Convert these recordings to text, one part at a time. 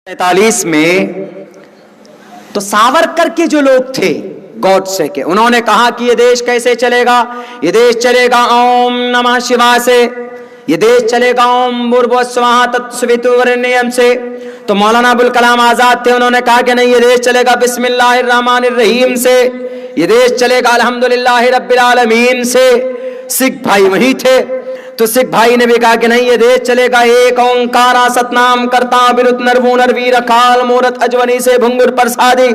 47 में तो सावरकर के जो लोग थे गॉडसे के, उन्होंने कहा कि ये देश कैसे चलेगा, ये देश चलेगा ओम नमः शिवाय से, ये देश चलेगा ओम भूर्भुवस्सुवः तत्सवितुर्वरेण्यम से। तो मौलाना अबुल कलाम आजाद थे, उन्होंने कहा कि नहीं, ये देश चलेगा बिस्मिल्लाहिर्रहमानिर्रहीम से, ये देश चलेगा अल्हम्दुलिल्लाहि रब्बिल आलमीन से। सिख भाई वही थे, तो सिख भाई ने भी कहा कि नहीं, ये देश चलेगा एक ओंकारा सतनाम करता बिरुत नरवू नरवीर काल मूरत अजवनी से भुंगुर प्रसादी।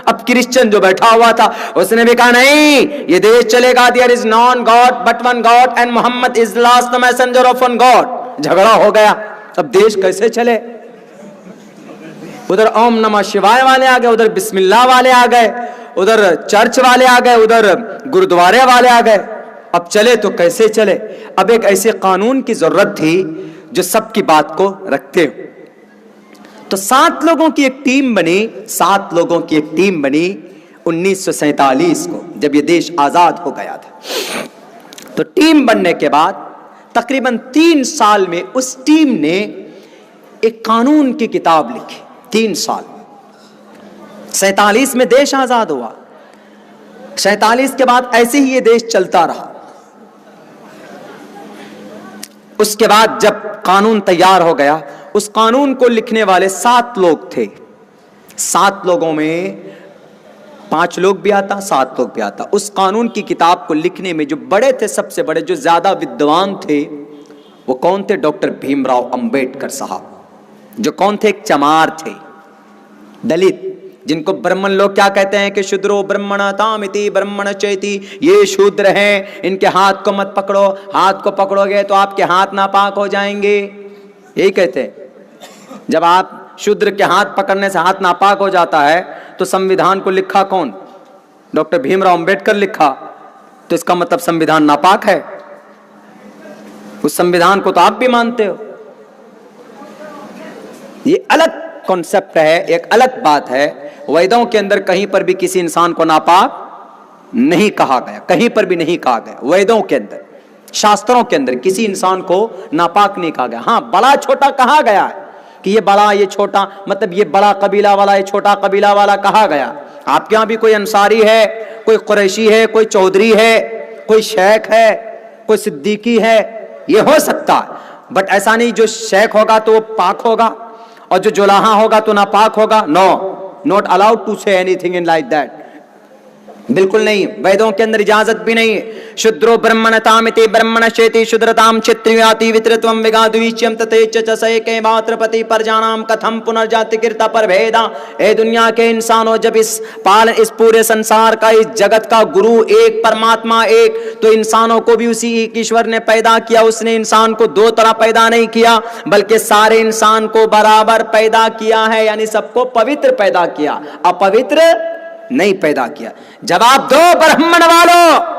अब क्रिश्चियन जो बैठा हुआ था उसने भी कहा नहीं, ये देश चलेगा there is non god but one god and Mohammed is last messenger of one god. झगड़ा हो गया। अब देश कैसे चले? उधर ओम नमः शिवाय वाले आ गए, उधर बिस्मिल्लाह वाले आ गए, उधर चर्च वाले आ गए, उधर गुरुद्वारे वाले आ गए। अब चले तो कैसे चले? अब एक ऐसे कानून की जरूरत थी जो सबकी बात को रखते हो। तो 7 लोगों की एक टीम बनी, 7 लोगों की एक टीम बनी 1947 को, जब ये देश आजाद हो गया था। तो टीम बनने के बाद तकरीबन 3 साल में उस टीम ने एक कानून की किताब लिखी। 3 साल 47 में देश आजाद हुआ, 47 के बाद ऐसे ही ये देश चलता रहा। उसके बाद जब कानून तैयार हो गया, उस कानून को लिखने वाले 7 लोग थे। 7 लोगों में 5 लोग भी आता, 7 लोग भी आता। उस कानून की किताब को लिखने में जो बड़े थे, सबसे बड़े, जो ज्यादा विद्वान थे, वो कौन थे? डॉक्टर भीमराव अंबेडकर साहब। जो कौन थे? एक चमार थे, दलित, जिनको ब्राह्मण लोग क्या कहते हैं कि शूद्रो ब्रह्मणतामिति ब्रह्मण चेति, ये शूद्र हैं, इनके हाथ को मत पकड़ो, हाथ को पकड़ोगे तो आपके हाथ नापाक हो जाएंगे, यही कहते हैं। जब आप शूद्र के हाथ पकड़ने से हाथ नापाक हो जाता है, तो संविधान को लिखा कौन? डॉक्टर भीमराव अंबेडकर लिखा। तो इसका मतलब संविधान नापाक है। उस संविधान को तो आप भी मानते हो। ये अलग कॉन्सेप्ट है, एक अलग बात है। वेदों के अंदर कहीं पर भी किसी इंसान को नापाक नहीं कहा गया, कहीं पर भी नहीं कहा गया। वेदों के अंदर, शास्त्रों के अंदर किसी इंसान को नापाक नहीं कहा गया। हाँ, बड़ा छोटा कहा गया है कि ये बड़ा, ये छोटा, मतलब ये बड़ा कबीला वाला, ये छोटा कबीला वाला कहा गया। आपके यहां भी कोई अंसारी है, कोई कुरैशी है, कोई चौधरी है, कोई शेख है, कोई सिद्दीकी है, ये हो सकता है। बट ऐसा नहीं जो शेख होगा तो वो पाक होगा और जो जुलाहा होगा तो नापाक होगा। No, not allowed to say anything in like that. बिल्कुल नहीं, वेदों के अंदर इजाजत भी नहीं है। शूद्रो ब्रह्मणतामिति ब्रह्मणश्चेति शूद्रताम चित्रियाति वितृत्वम विगाद्विच्यम ततेच च सैके मात्रपति परजानाम कथम पुनर्जाति कृता पर भेदा। ए दुनिया के इंसानों, जब इस पूरे संसार का, इस जगत का गुरु एक, परमात्मा एक, तो इंसानों को भी उसी एक ईश्वर ने पैदा किया। उसने इंसान को 2 तरह पैदा नहीं किया, बल्कि सारे इंसान को बराबर पैदा किया है, यानी सबको पवित्र पैदा किया, अपवित्र नहीं पैदा किया। जवाब दो ब्राह्मण वालों,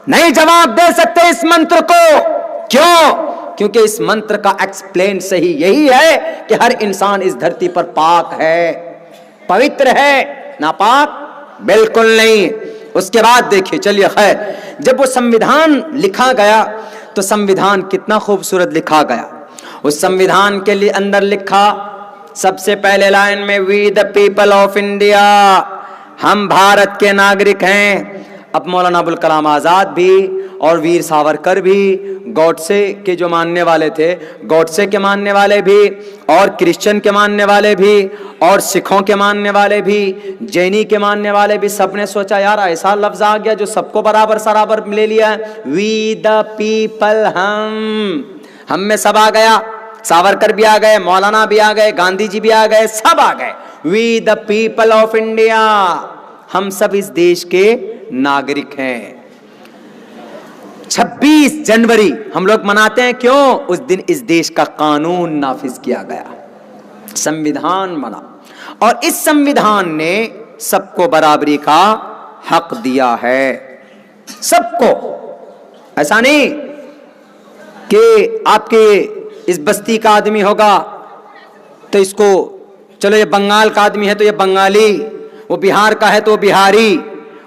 नहीं जवाब दे सकते इस मंत्र को। क्यों? क्योंकि इस मंत्र का एक्सप्लेन सही यही है कि हर इंसान इस धरती पर पाक है, पवित्र है, नापाक बिल्कुल नहीं। उसके बाद देखिए, चलिए खैर, जब वो संविधान लिखा गया तो संविधान कितना खूबसूरत लिखा गया। उस संविधान के लिए अंदर लिखा सबसे पहले लाइन में, we the people of India, हम भारत के नागरिक हैं। अब मौलाना अबुल कलाम आजाद भी और वीर सावरकर भी, गॉडसे के जो मानने वाले थे, गॉडसे के मानने वाले भी, और क्रिश्चियन के मानने वाले भी, और सिखों के मानने वाले भी, जैनी के मानने वाले भी, सबने सोचा यार ऐसा लफ्ज आ गया जो सबको बराबर सराबर ले लिया है। वी द पीपल, हम में सब आ गया। सावरकर भी आ गए, मौलाना भी आ गए, गांधी जी भी आ गए, सब आ गए। We the people of India, हम सब इस देश के नागरिक हैं। 26 जनवरी हम लोग मनाते हैं, क्यों? उस दिन इस देश का कानून नाफिज किया गया, संविधान बना, और इस संविधान ने सबको बराबरी का हक दिया है, सबको। ऐसा नहीं कि आपके इस बस्ती का आदमी होगा तो इसको, चलो ये बंगाल का आदमी है तो ये बंगाली, वो बिहार का है तो बिहारी,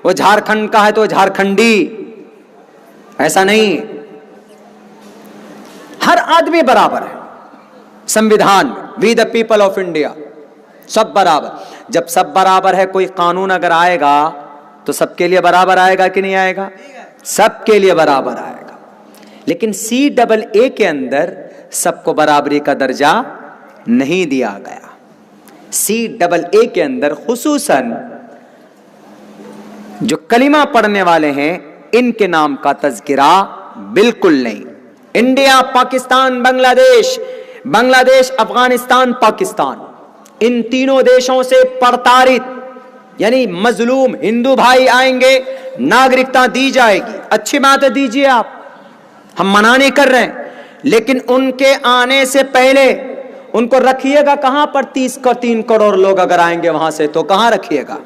वो झारखंड का है तो झारखंडी। ऐसा नहीं, हर आदमी बराबर है संविधान में। We the people of India, सब बराबर। जब सब बराबर है, कोई कानून अगर आएगा तो सबके लिए बराबर आएगा कि नहीं आएगा? सबके लिए बराबर आएगा। लेकिन CAA के अंदर सबको बराबरी का दर्जा नहीं दिया गया। CAA के अंदर खुसूसन जो कलिमा पढ़ने वाले हैं इनके नाम का तज़किरा बिल्कुल नहीं। इंडिया, पाकिस्तान, बांग्लादेश, बांग्लादेश, अफगानिस्तान, पाकिस्तान, इन तीनों देशों से प्रताड़ित यानी मजलूम हिंदू भाई आएंगे, नागरिकता दी जाएगी। अच्छी बात है, दीजिए आप, हम मना नहीं कर रहे हैं, लेकिन उनके आने से पहले उनको रखिएगा कहां पर? 3 करोड़ लोग अगर आएंगे वहां से तो कहां रखिएगा?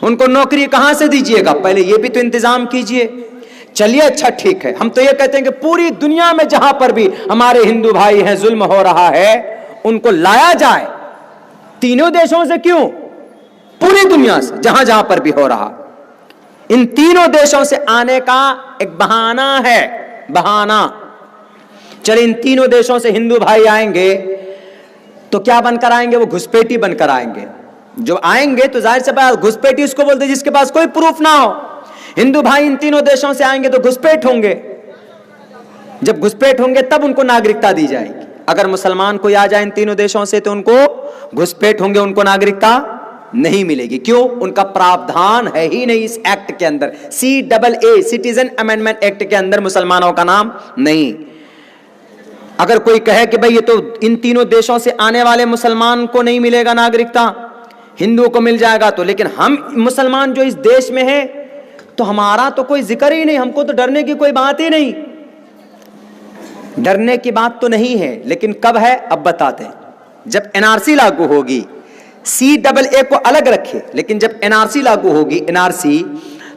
उनको नौकरी कहां से दीजिएगा? पहले ये भी तो इंतजाम कीजिए। चलिए अच्छा ठीक है, हम तो ये कहते हैं कि पूरी दुनिया में जहां पर भी हमारे हिंदू भाई हैं, जुल्म हो रहा है, उनको लाया जाए। तीनों देशों से क्यों? पूरी दुनिया से, जहां जहां पर भी हो रहा। इन तीनों देशों से आने का एक बहाना है, बहाना। चलिए इन तीनों देशों से हिंदू भाई आएंगे तो क्या बनकर आएंगे? वो घुसपैठी बनकर आएंगे। जो आएंगे तो जाहिर सी बात, घुसपैठी उसको बोलते जिसके पास कोई प्रूफ ना हो। हिंदू भाई इन तीनों देशों से आएंगे तो घुसपैठ होंगे। जब घुसपैठ होंगे तब उनको नागरिकता दी जाएगी। अगर मुसलमान कोई आ जाए इन तीनों देशों से तो उनको घुसपैठ होंगे, उनको नागरिकता नहीं मिलेगी। क्यों? उनका प्रावधान है ही नहीं इस एक्ट के अंदर। CAA, सिटीजन अमेंडमेंट एक्ट के अंदर मुसलमानों का नाम नहीं। अगर कोई कहे कि भाई ये तो इन तीनों देशों से आने वाले मुसलमान को नहीं मिलेगा नागरिकता, हिंदुओं को मिल जाएगा, तो लेकिन हम मुसलमान जो इस देश में हैं तो हमारा तो कोई जिक्र ही नहीं, हमको तो डरने की कोई बात ही नहीं। डरने की बात तो नहीं है, लेकिन कब है अब बताते हैं। जब NRC लागू होगी, CAA को अलग रखे, लेकिन जब NRC लागू होगी, NRC,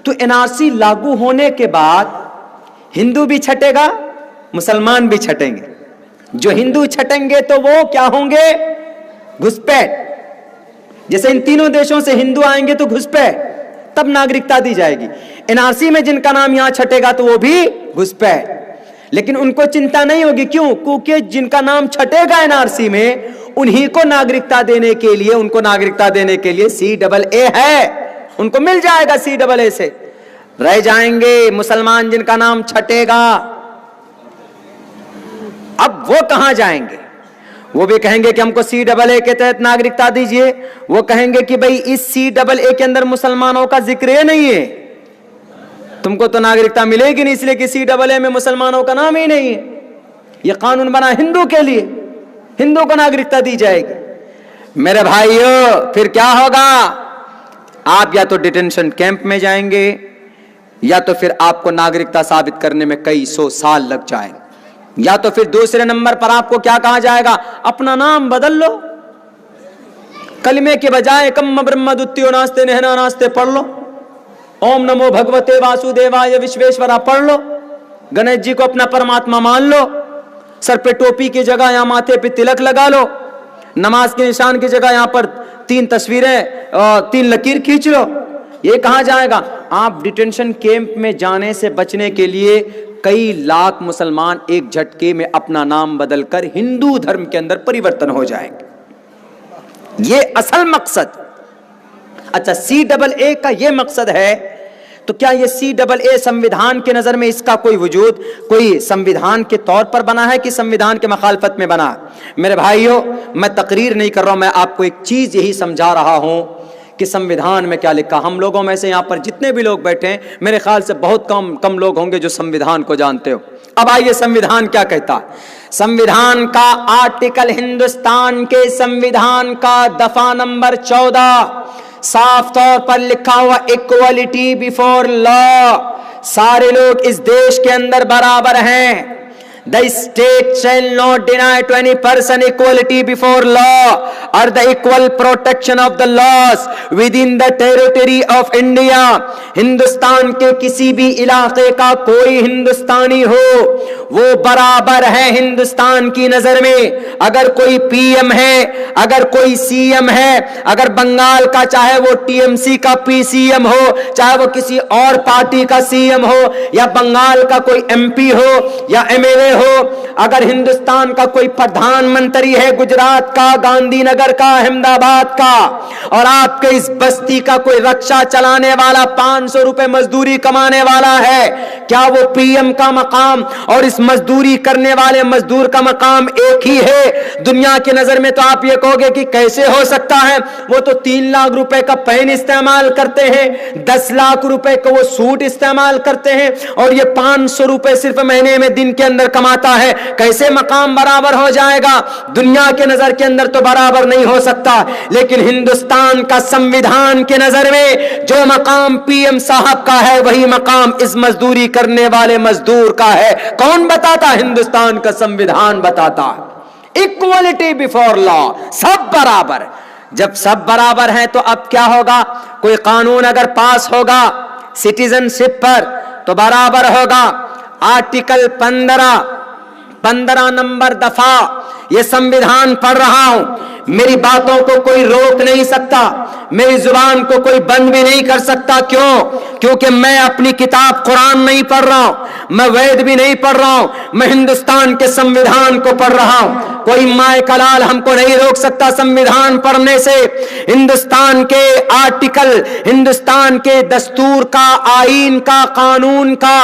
तो NRC लागू होने के बाद हिंदू भी छटेगा, मुसलमान भी छटेंगे। जो हिंदू छटेंगे तो वो क्या होंगे? घुसपैठ। जैसे इन तीनों देशों से हिंदू आएंगे तो घुसपैठ, तब नागरिकता दी जाएगी। NRC में जिनका नाम यहां छटेगा तो वो भी घुसपैठ। लेकिन उनको चिंता नहीं होगी। क्यों? क्योंकि जिनका नाम छटेगा NRC में उन्हीं को नागरिकता देने के लिए, उनको नागरिकता देने के लिए CAA है, उनको मिल जाएगा। CAA से रह जाएंगे मुसलमान जिनका नाम छटेगा। अब वो कहां जाएंगे? वो भी कहेंगे कि हमको CAA के तहत नागरिकता दीजिए। वो कहेंगे कि भाई इस CAA के अंदर मुसलमानों का जिक्र नहीं है, तुमको तो नागरिकता मिलेगी नहीं, इसलिए कि CAA में मुसलमानों का नाम ही नहीं है। यह कानून बना हिंदू के लिए, हिंदू को नागरिकता दी जाएगी। मेरे भाइयों, फिर क्या होगा? आप या तो डिटेंशन कैंप में जाएंगे, या तो फिर आपको नागरिकता साबित करने में कई 100 साल लग जाएंगे, या तो फिर दूसरे नंबर पर आपको क्या कहा जाएगा? अपना नाम बदल लो, कलमे के बजाय कम्म ब्रह्म द्वितीयो नास्ते नहना नास्ते पढ़ लो, ओम नमो भगवते वासुदेवाय विश्वेश्वरा पढ़ लो, गणेश जी को अपना परमात्मा मान लो, सर पे टोपी की जगह यहां माथे पे तिलक लगा लो, नमाज के निशान की जगह यहां पर 3 तस्वीरें और 3 लकीर खींच लो। ये कहां जाएगा? आप डिटेंशन कैंप में जाने से बचने के लिए कई लाख मुसलमान एक झटके में अपना नाम बदलकर हिंदू धर्म के अंदर परिवर्तन हो जाएंगे। ये असल मकसद। अच्छा, CAA का ये मकसद है, तो क्या ये CAA संविधान के नजर में इसका कोई वजूद, कोई संविधान के तौर पर बना है कि संविधान के मुखालफत में बना? मेरे भाइयों, मैं तकरीर नहीं कर रहा हूं, मैं आपको एक चीज यही समझा रहा हूं कि संविधान में क्या लिखा। हम लोगों में से यहां पर जितने भी लोग बैठे हैं, मेरे ख्याल से बहुत कम लोग होंगे जो संविधान को जानते हो। अब आइए संविधान क्या कहता है। संविधान का आर्टिकल, हिंदुस्तान के संविधान का दफा नंबर 14 साफ तौर पर लिखा हुआ इक्वलिटी बिफोर लॉ, सारे लोग इस देश के अंदर बराबर हैं। The state shall not deny to any person equality before law or the equal protection of the laws within the territory of India. Hindustan के किसी भी इलाके का कोई हिंदुस्तानी हो, वो बराबर है हिंदुस्तान की नजर में। अगर कोई पीएम है, अगर कोई सीएम है, अगर बंगाल का चाहे वो टीएमसी का पीसीएम हो, चाहे वो किसी और पार्टी का सीएम हो, या बंगाल का कोई एमपी हो या एमएलए हो, अगर हिंदुस्तान का कोई प्रधानमंत्री है, गुजरात का, गांधीनगर का, अहमदाबाद का, और आपके इस बस्ती का कोई रक्षा चलाने वाला 500 रुपए मजदूरी कमाने वाला है, क्या वो पीएम का मकाम और इस मजदूरी करने वाले मजदूर का मकाम एक ही है? दुनिया की नजर में तो आप ये कहोगे कि कैसे हो सकता है, वो तो 3 लाख रुपए का पेन इस्तेमाल करते हैं, 10 लाख रुपए का वो सूट इस्तेमाल करते हैं, और ये 500 रुपए सिर्फ महीने में दिन के अंदर कमाता है, कैसे मकाम बराबर हो जाएगा? दुनिया के नजर के अंदर तो बराबर नहीं हो सकता, लेकिन हिंदुस्तान का संविधान के नजर में जो मकाम पीएम साहब का है, वही मकाम इस मजदूरी करने वाले मजदूर का है। कौन बताता? हिंदुस्तान का संविधान बताता है। इक्वलिटी बिफोर लॉ, सब बराबर। जब सब बराबर हैं तो अब क्या होगा? कोई कानून अगर पास होगा सिटीजनशिप पर तो बराबर होगा। आर्टिकल 15 नंबर दफा ये संविधान पढ़ रहा हूं, मेरी बातों को कोई रोक नहीं सकता, मेरी जुबान को कोई बंद भी नहीं कर सकता। क्यों? क्योंकि मैं अपनी किताब कुरान नहीं पढ़ रहा हूं, मैं वेद भी नहीं पढ़ रहा हूं, मैं हिंदुस्तान के संविधान को पढ़ रहा हूं। कोई माए कलाल हमको नहीं रोक सकता संविधान पढ़ने से। हिंदुस्तान के आर्टिकल, हिंदुस्तान के दस्तूर का, आईन का, कानून का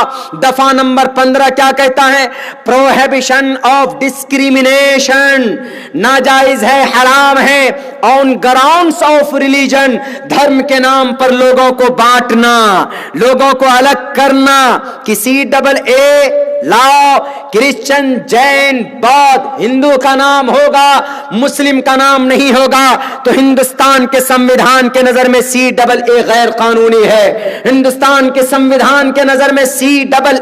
दफा नंबर 15 क्या कहता है? प्रोहिबिशन ऑफ डिस्क्रिमिनेशन, नाजायज है, हराम है, ऑन ग्राउंड्स ऑफ रिलीजन, धर्म के नाम पर लोगों को बांटना, लोगों को अलग करना। किसी डबल ए लाओ, क्रिश्चियन, जैन, बौद्ध, हिंदू का नाम होगा, मुस्लिम का नाम नहीं होगा, तो हिंदुस्तान के संविधान के नजर में CAA गैर कानूनी है। हिंदुस्तान के संविधान के नजर में CAA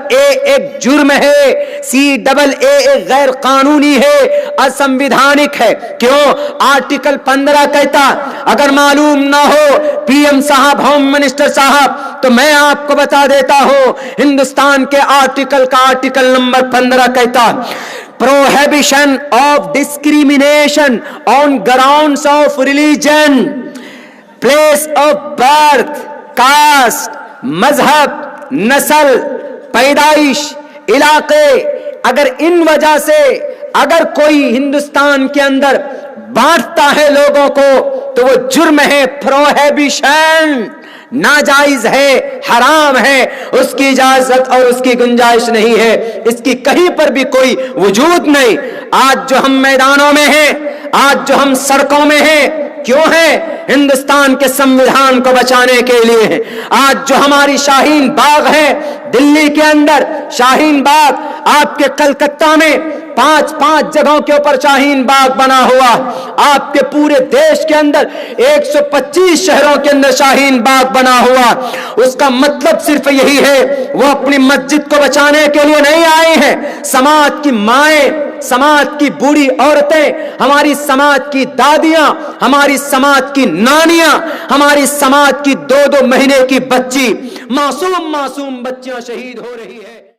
एक जुर्म है, CAA एक गैर कानूनी है, असंविधानिक है। क्यों? आर्टिकल 15 कहता, अगर मालूम ना हो पीएम साहब, होम मिनिस्टर साहब, तो मैं आपको बता देता हूं, हिंदुस्तान के आर्टिकल का आर्टिकल नंबर 15 कहता, prohibition of discrimination on grounds of religion, place of birth, caste, मजहब, नस्ल, पैदाइश, इलाके, अगर इन वजह से अगर कोई हिंदुस्तान के अंदर बांटता है लोगों को तो वो जुर्म है, प्रोहिबिशन, नाजायज है, हराम है, उसकी इजाजत और उसकी गुंजाइश नहीं है, इसकी कहीं पर भी कोई वजूद नहीं। आज जो हम मैदानों में हैं, आज जो हम सड़कों में हैं, क्यों है? हिंदुस्तान के संविधान को बचाने के लिए है। आज जो हमारी शाहीन बाग है दिल्ली के अंदर, शाहीन बाग, आपके कलकत्ता में 5-5 जगहों के ऊपर शाहीन बाग बना हुआ, आपके पूरे देश के अंदर 125 शहरों के अंदर शाहीन बाग बना हुआ। उसका मतलब सिर्फ यही है, वो अपनी मस्जिद को बचाने के लिए नहीं आए हैं। समाज की माएं, समाज की बूढ़ी औरतें, हमारी समाज की दादियां, हमारी समाज की नानियां, हमारी समाज की 2-2 महीने की बच्ची, मासूम बच्चियां शहीद हो रही है।